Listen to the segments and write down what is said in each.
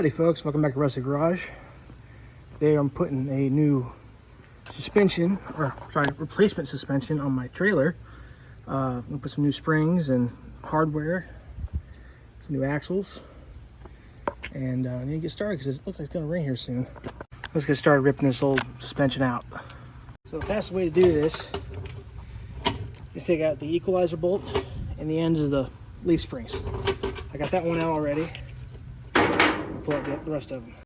Howdy folks, welcome back to Rusty Garage. Today I'm putting a new replacement suspension on my trailer. I'm gonna put some new springs and hardware, some new axles, and I need to get started because it looks like it's gonna rain here soon. Let's get started ripping this old suspension out. So the fastest way to do this is take out the equalizer bolt and the ends of the leaf springs. I got that one out already. I'll pull out the rest of them.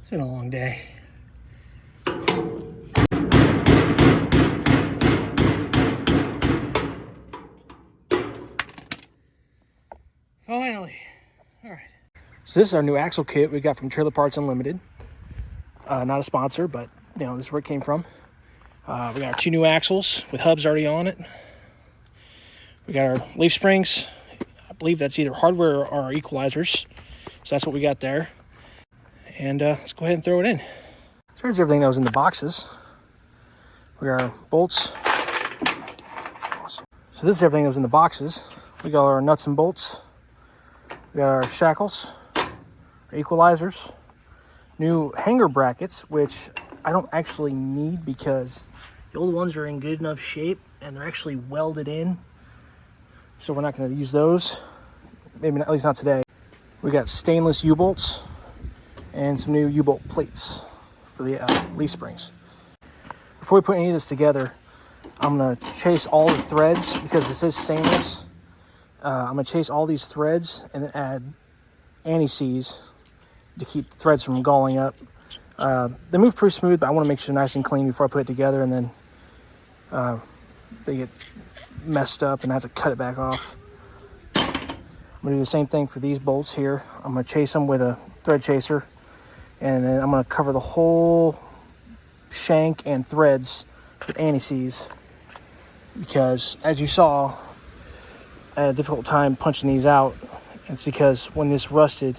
It's been a long day. Finally. All right. So this is our new axle kit we got from Trailer Parts Unlimited. Not a sponsor, but you know, this is where it came from. We got our two new axles with hubs already on it. We got our leaf springs. I believe that's either hardware or our equalizers. So that's what we got there. And let's go ahead and throw it in. So here's everything that was in the boxes. We got our bolts. Awesome. So this is everything that was in the boxes. We got our nuts and bolts. We got our shackles, our equalizers, new hanger brackets, which I don't actually need because the old ones are in good enough shape and they're actually welded in. So we're not going to use those. Maybe not, at least not today. We got stainless U-bolts and some new U-bolt plates for the leaf springs. Before we put any of this together, I'm going to chase all the threads because this is stainless. I'm going to chase all these threads and then add anti-seize to keep the threads from galling up. They move pretty smooth, but I want to make sure they're nice and clean before I put it together, and then they get messed up and I have to cut it back off. I'm going to do the same thing for these bolts here. I'm going to chase them with a thread chaser, and then I'm going to cover the whole shank and threads with anti-seize because, as you saw, I had a difficult time punching these out. It's because when this rusted,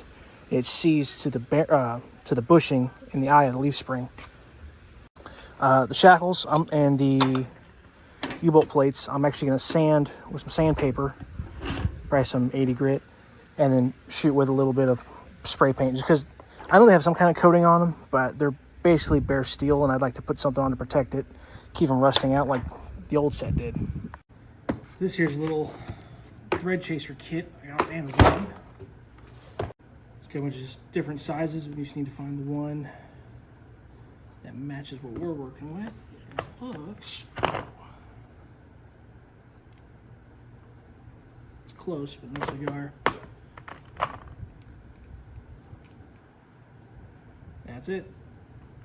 it seized to the bushing in the eye of the leaf spring. The shackles and the U-bolt plates, I'm actually going to sand with some sandpaper, probably some 80 grit, and then shoot with a little bit of spray paint, just because I know they have some kind of coating on them, but they're basically bare steel, and I'd like to put something on to protect it, keep them rusting out like the old set did. This here's a little thread chaser kit I got off Amazon. It's got a bunch of different sizes. We just need to find the one that matches what we're working with. Hooks. It's close, but no cigar. That's it.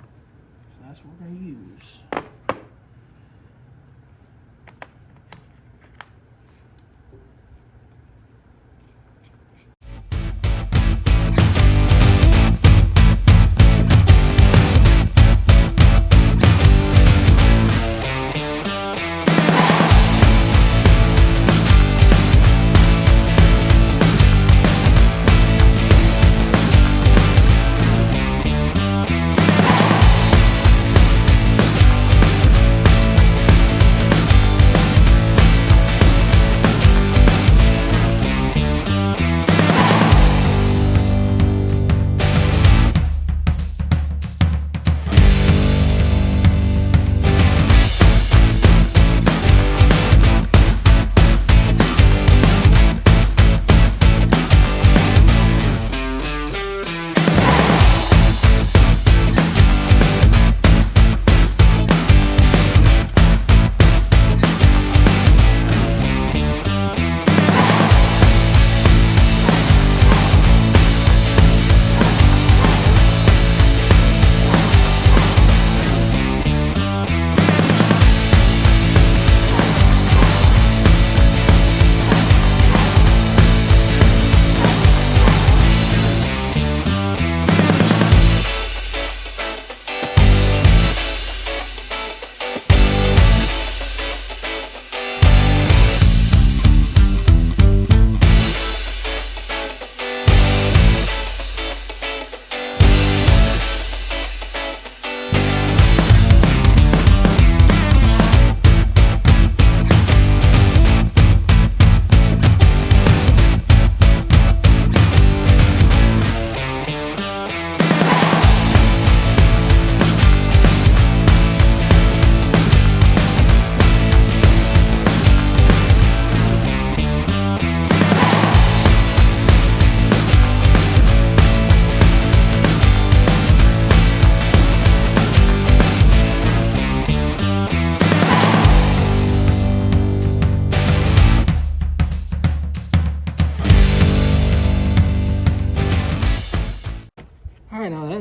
So that's what we're going to use.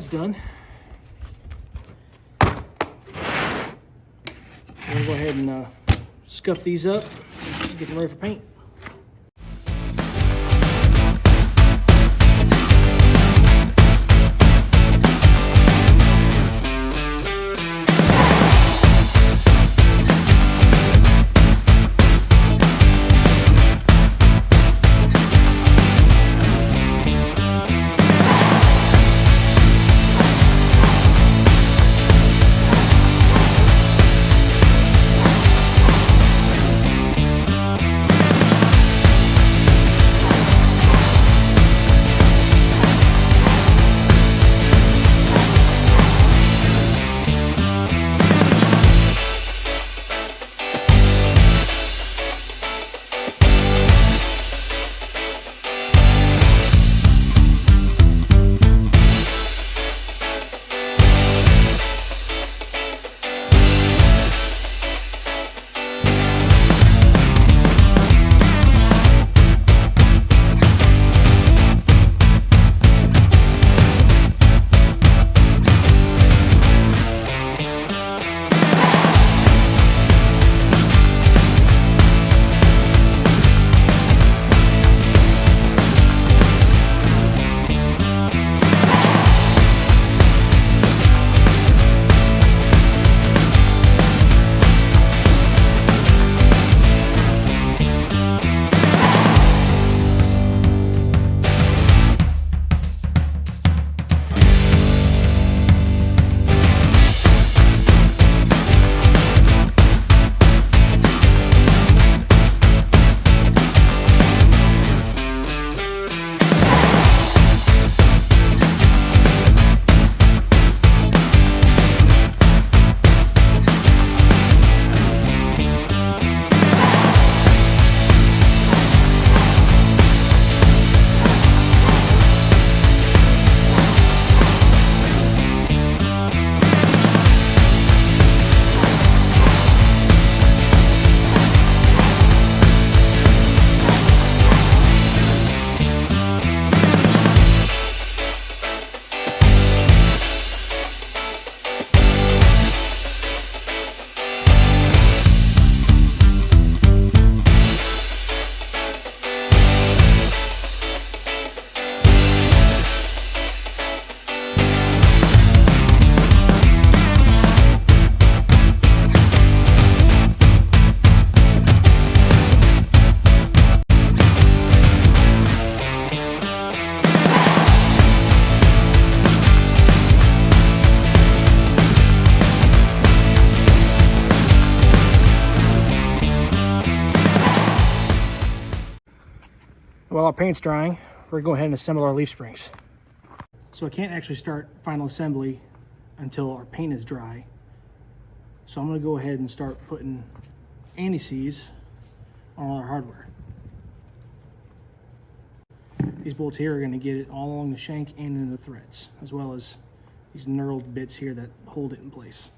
side's done. I'm gonna go ahead and scuff these up, get them ready for paint. While our paint's drying, we're going to go ahead and assemble our leaf springs. So I can't actually start final assembly until our paint is dry. So I'm going to go ahead and start putting anti-seize on all our hardware. These bolts here are going to get it all along the shank and in the threads, as well as these knurled bits here that hold it in place.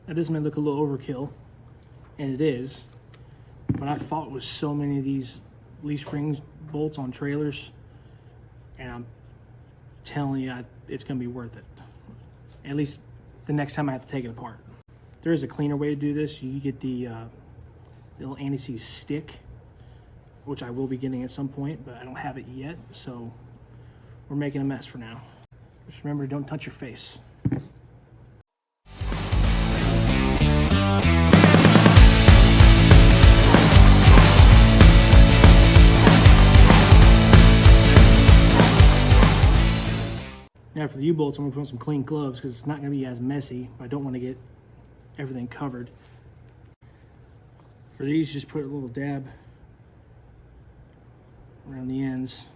Now this may look a little overkill, and it is, but I fought with so many of these leaf springs bolts on trailers, and I'm telling you, it's going to be worth it. At least the next time I have to take it apart. There is a cleaner way to do this. You get the little anti-seize stick, which I will be getting at some point, but I don't have it yet, so we're making a mess for now. Just remember, don't touch your face. Now for the U-bolts, I'm gonna put on some clean gloves because it's not gonna be as messy. I don't want to get everything covered. For these, just put a little dab around the ends.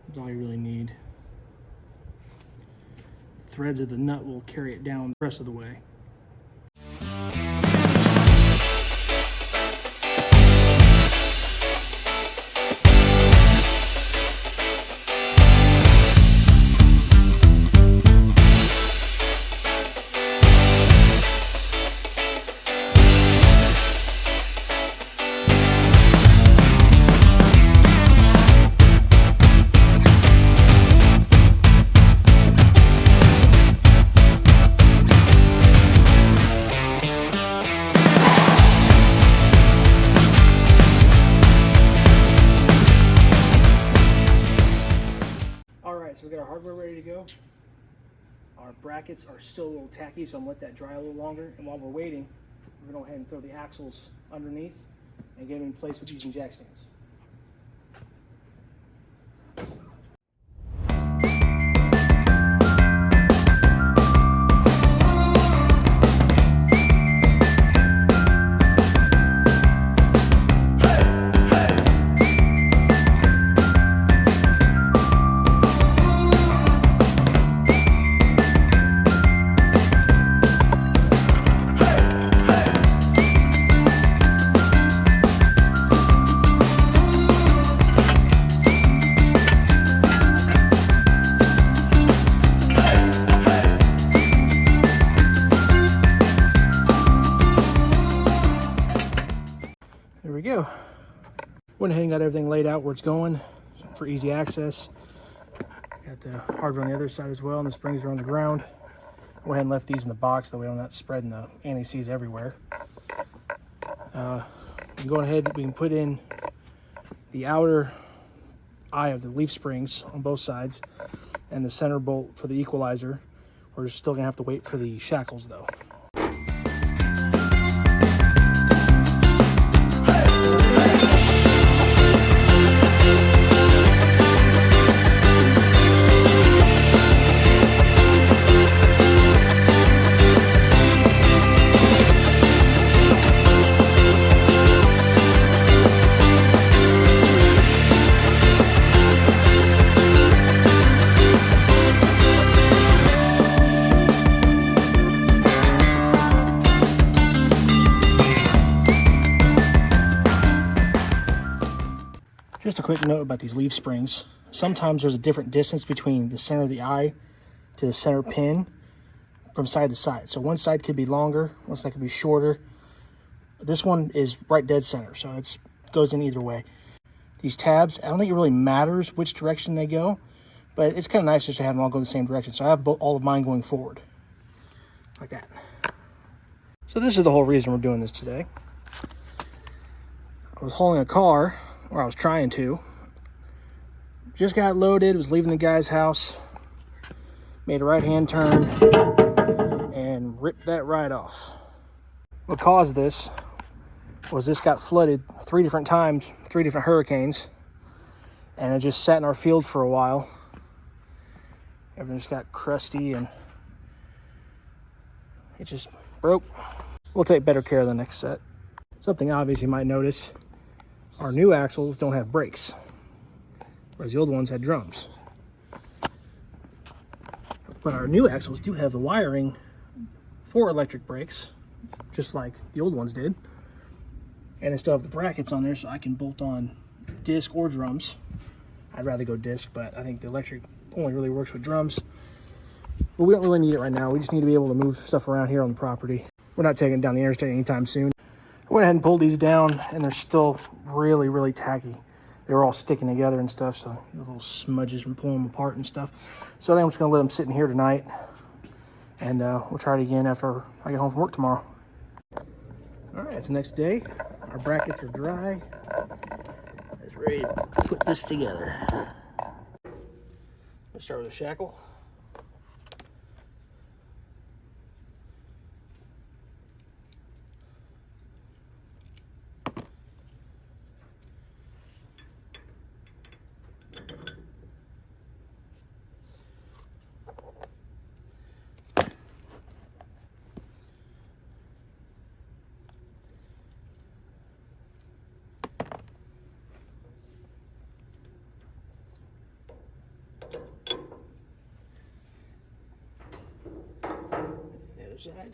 That's all you really need. Threads of the nut will carry it down the rest of the way. So we got our hardware ready to go. Our brackets are still a little tacky, so I'm gonna let that dry a little longer. And while we're waiting, we're gonna go ahead and throw the axles underneath and get them in place with using jack stands. There we go. Went ahead and got everything laid out where it's going for easy access. Got the hardware on the other side as well, and the springs are on the ground. Went ahead and left these in the box, that way I'm not spreading the anti-seize everywhere. Going ahead, we can put in the outer eye of the leaf springs on both sides and the center bolt for the equalizer. We're still gonna have to wait for the shackles though. Just a quick note about these leaf springs. Sometimes there's a different distance between the center of the eye to the center pin from side to side. So one side could be longer, one side could be shorter. This one is right dead center, so it goes in either way. These tabs, I don't think it really matters which direction they go, but it's kind of nice just to have them all go the same direction. So I have all of mine going forward, like that. So this is the whole reason we're doing this today. I was hauling a car, or I was trying to. Just got loaded, was leaving the guy's house, made a right-hand turn, and ripped that right off. What caused this was this got flooded 3 different times, 3 different hurricanes, and it just sat in our field for a while. Everything just got crusty and it just broke. We'll take better care of the next set. Something obvious you might notice, our new axles don't have brakes, whereas the old ones had drums. But our new axles do have the wiring for electric brakes, just like the old ones did. And they still have the brackets on there, so I can bolt on disc or drums. I'd rather go disc, but I think the electric only really works with drums. But we don't really need it right now. We just need to be able to move stuff around here on the property. We're not taking it down the interstate anytime soon. I went ahead and pulled these down, and they're still really, really tacky. They were all sticking together and stuff, so little smudges from pulling them apart and stuff. So I think I'm just gonna let them sit in here tonight, and we'll try it again after I get home from work tomorrow. All right, it's the next day. Our brackets are dry. It's ready to put this together. Let's start with a shackle. side.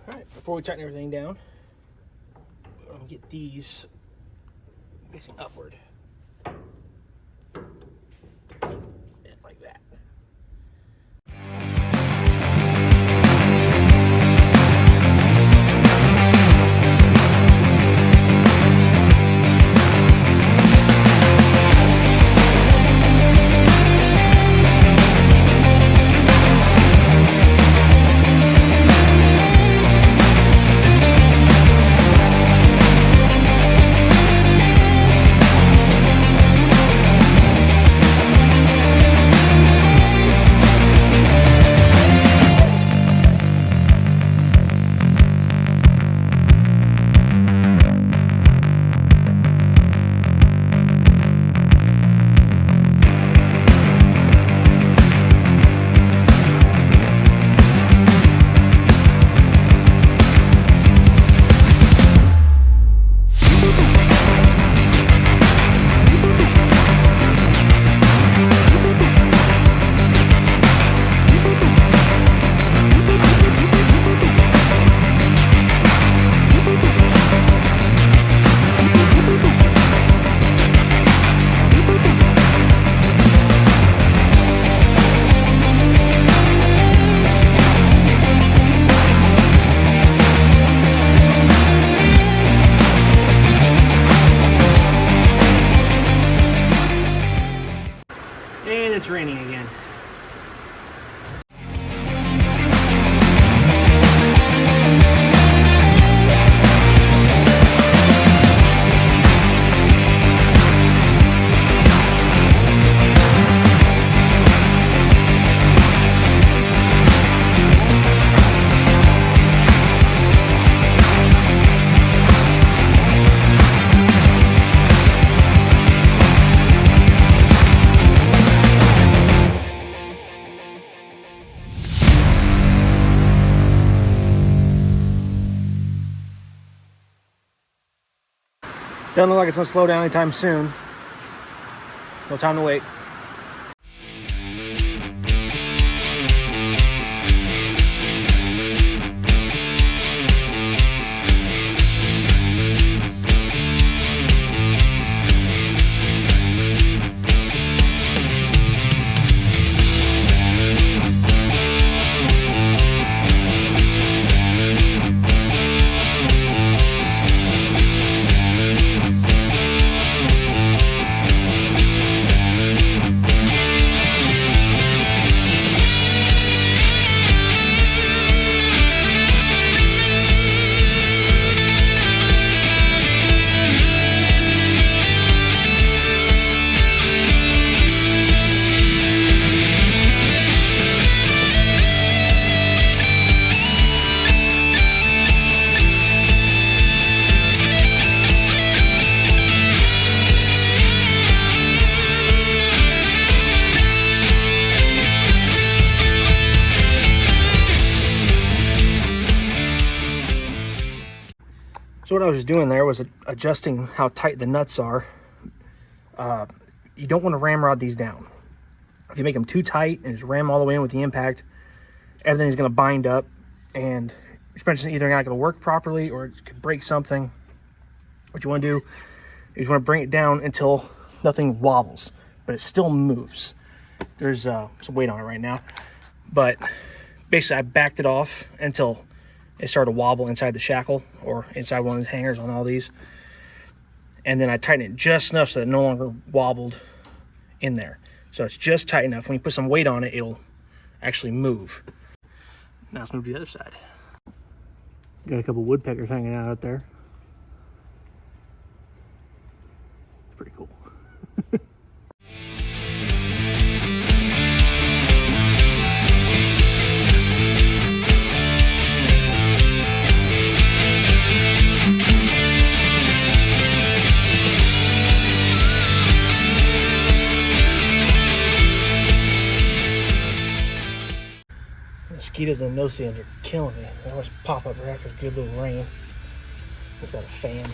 Alright, before we tighten everything down, I'm going to get these facing upward. And like that. And it's raining again. Doesn't look like it's going to slow down anytime soon. No time to wait. So what I was just doing there was adjusting how tight the nuts are. You don't want to ramrod these down. If you make them too tight and just ram all the way in with the impact, everything's going to bind up and suspension either not going to work properly or it could break something. What you want to do is you want to bring it down until nothing wobbles, but it still moves. There's some weight on it right now, but basically I backed it off until it started to wobble inside the shackle or inside one of the hangers on all these. And then I tightened it just enough so that it no longer wobbled in there. So it's just tight enough. When you put some weight on it, it'll actually move. Now let's move to the other side. Got a couple woodpeckers hanging out there. It's pretty cool. mosquitoes and the no-see-ums are killing me. They always pop up right after a good little rain. We've got a fan.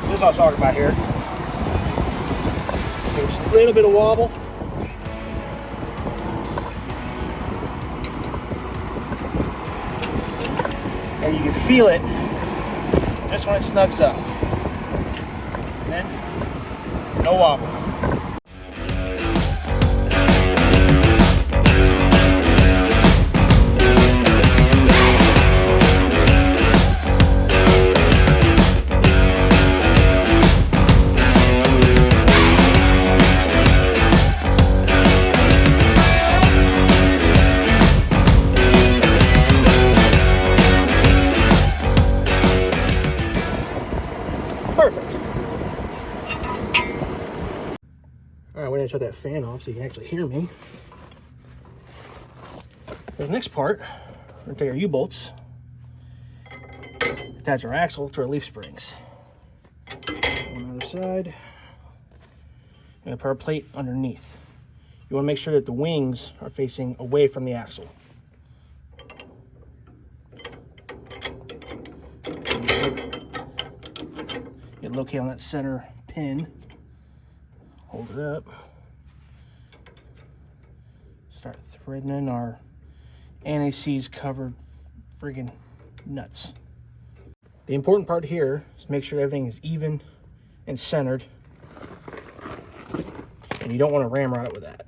This is what I was talking about here. There's a little bit of wobble. And you can feel it just when it snugs up. And then, no wobble. Perfect. All right, we're gonna shut that fan off so you can actually hear me. For the next part, we're gonna take our U-bolts, attach our axle to our leaf springs. On the other side, we're gonna put our plate underneath. You wanna make sure that the wings are facing away from the axle. Get located on that center pin. Hold it up. Start threading in our anti-seize covered friggin' nuts. The important part here is make sure everything is even and centered. And you don't want to ramrod it with that.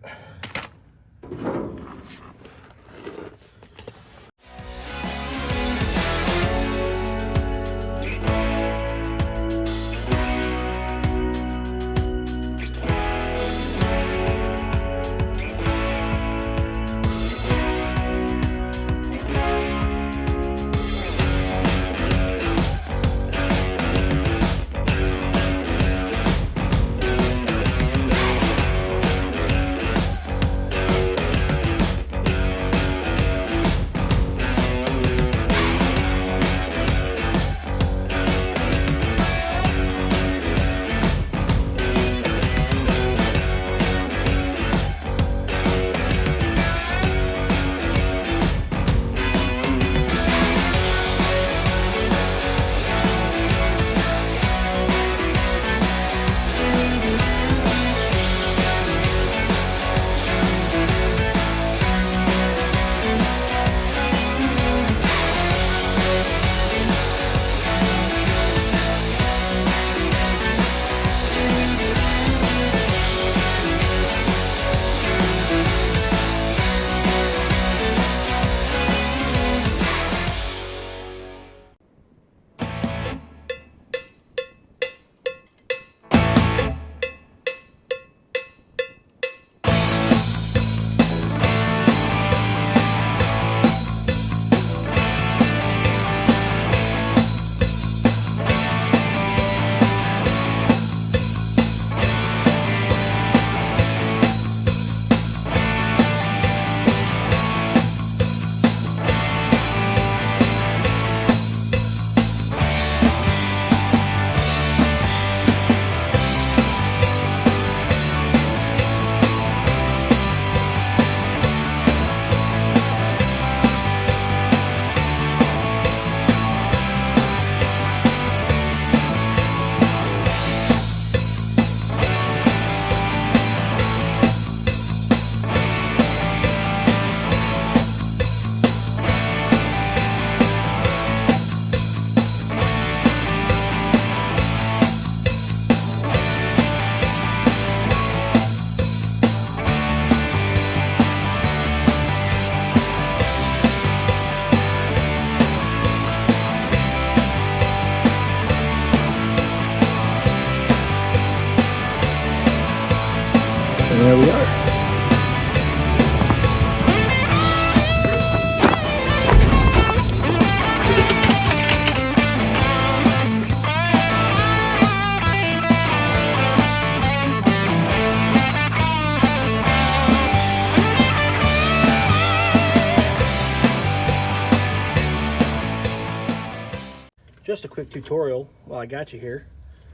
just a quick tutorial while I got you here.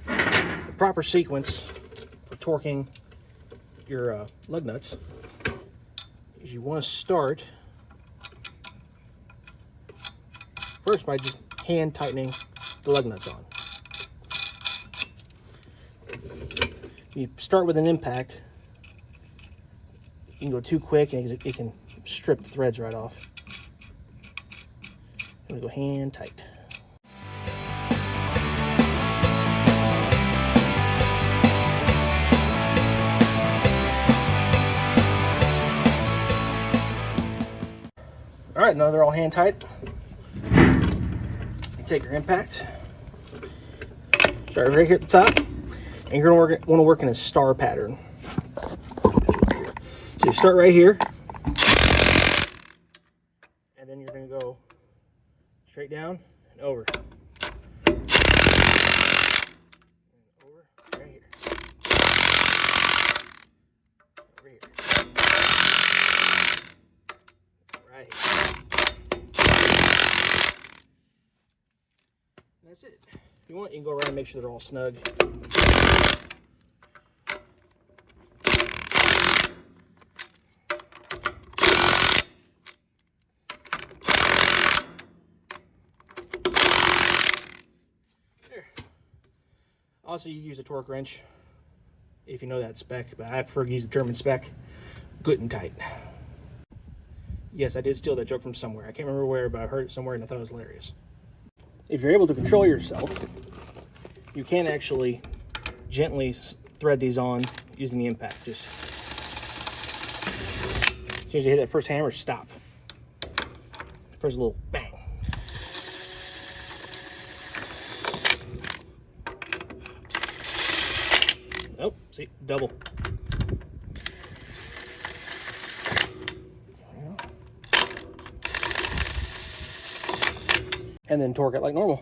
The proper sequence for torquing your lug nuts is you want to start first by just hand tightening the lug nuts on. You start with an impact. You can go too quick and it can strip the threads right off. I'm gonna go hand tight. All right, now they're all hand tight. You take your impact, start right here at the top, and you're gonna want to work in a star pattern. So you start right here, and then you're gonna go straight down and over. And over, right here. Over here. Right here. And that's it. If you want, you can go around and make sure they're all snug. Also, you use a torque wrench if you know that spec, but I prefer to use the German spec. Good and tight. Yes, I did steal that joke from somewhere. I can't remember where, but I heard it somewhere and I thought it was hilarious. If you're able to control yourself, you can actually gently thread these on using the impact. Just as soon as you hit that first hammer, stop. First little bang. Oh, see, double. And then torque it like normal.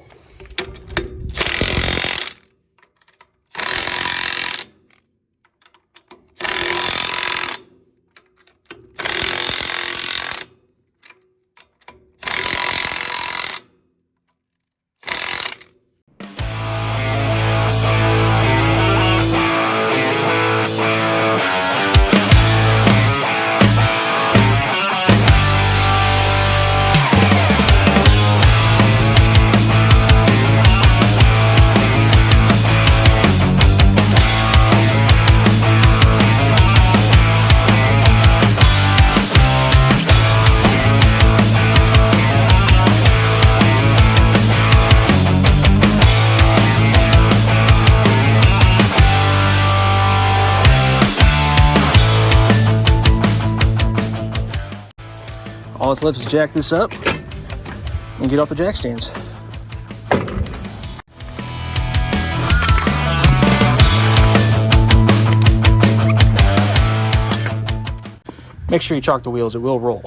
All that's left is jack this up and get off the jack stands. Make sure you chalk the wheels, it will roll.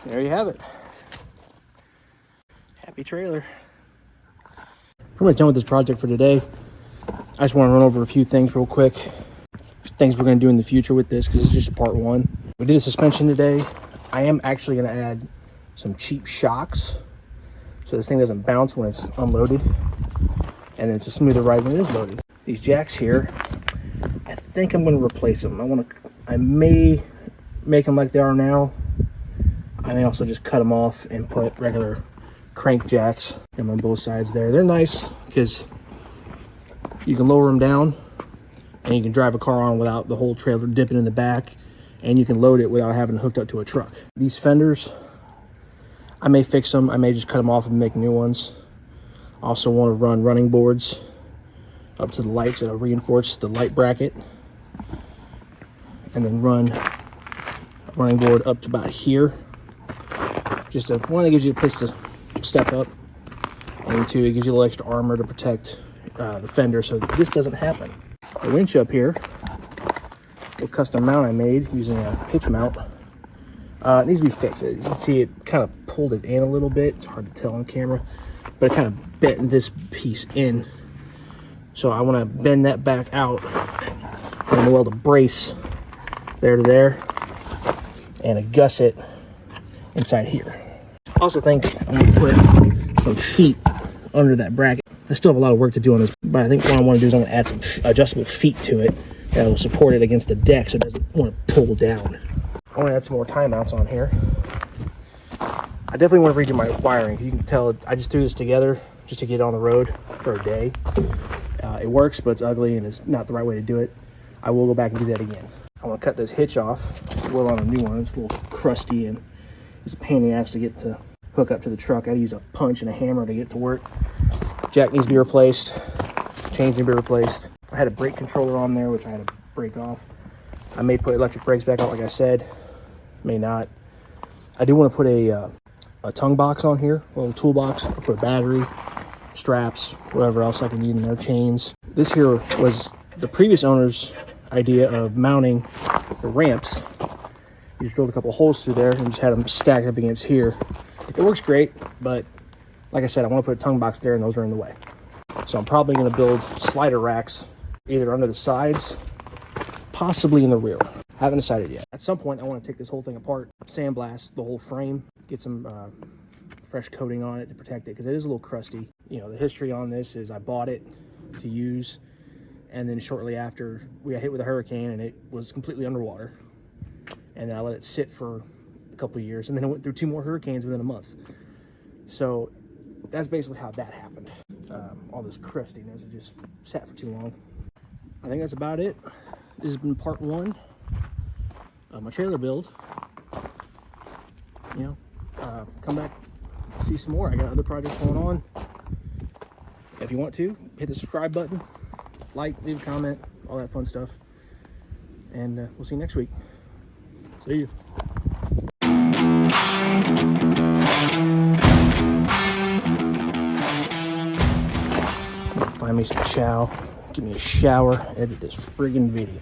There you have it. Happy trailer. Pretty much done with this project for today. I just want to run over a few things real quick. Things we're going to do in the future with this, because it's just part one. We did the suspension today. I am actually going to add some cheap shocks so this thing doesn't bounce when it's unloaded, and then it's a smoother ride when it is loaded. These jacks here, I think I'm going to replace them. I may make them like they are now. I may also just cut them off and put regular crank jacks on both sides there. They're nice because you can lower them down and you can drive a car on without the whole trailer dipping in the back, and you can load it without having it hooked up to a truck. These fenders, I may fix them. I may just cut them off and make new ones. I also want to run running boards up to the lights that'll reinforce the light bracket, and then run a running board up to about here. Just one that gives you a place to step up, and two, it gives you a little extra armor to protect the fender so this doesn't happen. The winch up here, a custom mount I made using a pitch mount, it needs to be fixed. You can see it kind of pulled it in a little bit. It's hard to tell on camera, but it kind of bent this piece in. So I want to bend that back out and weld a brace there to there. and a gusset inside here. I also think I'm going to put some feet under that bracket. I still have a lot of work to do on this, but I think what I want to do is I'm going to add some adjustable feet to it that will support it against the deck so it doesn't want to pull down. I want to add some more tie mounts on here. I definitely want to redo my wiring. You can tell I just threw this together just to get on the road for a day. It works, but it's ugly and it's not the right way to do it. I will go back and do that again. I want to cut this hitch off. We'll on a new one. It's a little crusty and it's a pain in the ass to get to hook up to the truck. I had to use a punch and a hammer to get to work. Jack needs to be replaced. Chains need to be replaced. I had a brake controller on there, which I had to break off. I may put electric brakes back on, like I said. May not. I do want to put a tongue box on here, a little toolbox. I'll put a battery, straps, whatever else I can need in there, chains. This here was the previous owner's idea of mounting the ramps. You just drilled a couple holes through there and just had them stacked up against here. It works great, but like I said, I want to put a tongue box there and those are in the way. So I'm probably going to build slider racks either under the sides, possibly in the rear. Haven't decided yet. At some point, I want to take this whole thing apart, sandblast the whole frame, get some fresh coating on it to protect it because it is a little crusty. You know, the history on this is I bought it to use, and then shortly after we got hit with a hurricane and it was completely underwater. And then I let it sit for a couple of years, and then it went through 2 more hurricanes within a month. So that's basically how that happened. All this crustiness, it just sat for too long. I think that's about it. This has been part 1 of my trailer build. You know, come back, see some more. I got other projects going on. If you want to, hit the subscribe button, like, leave a comment, all that fun stuff. And we'll see you next week. See you. Find me some chow, give me a shower, edit this friggin' video.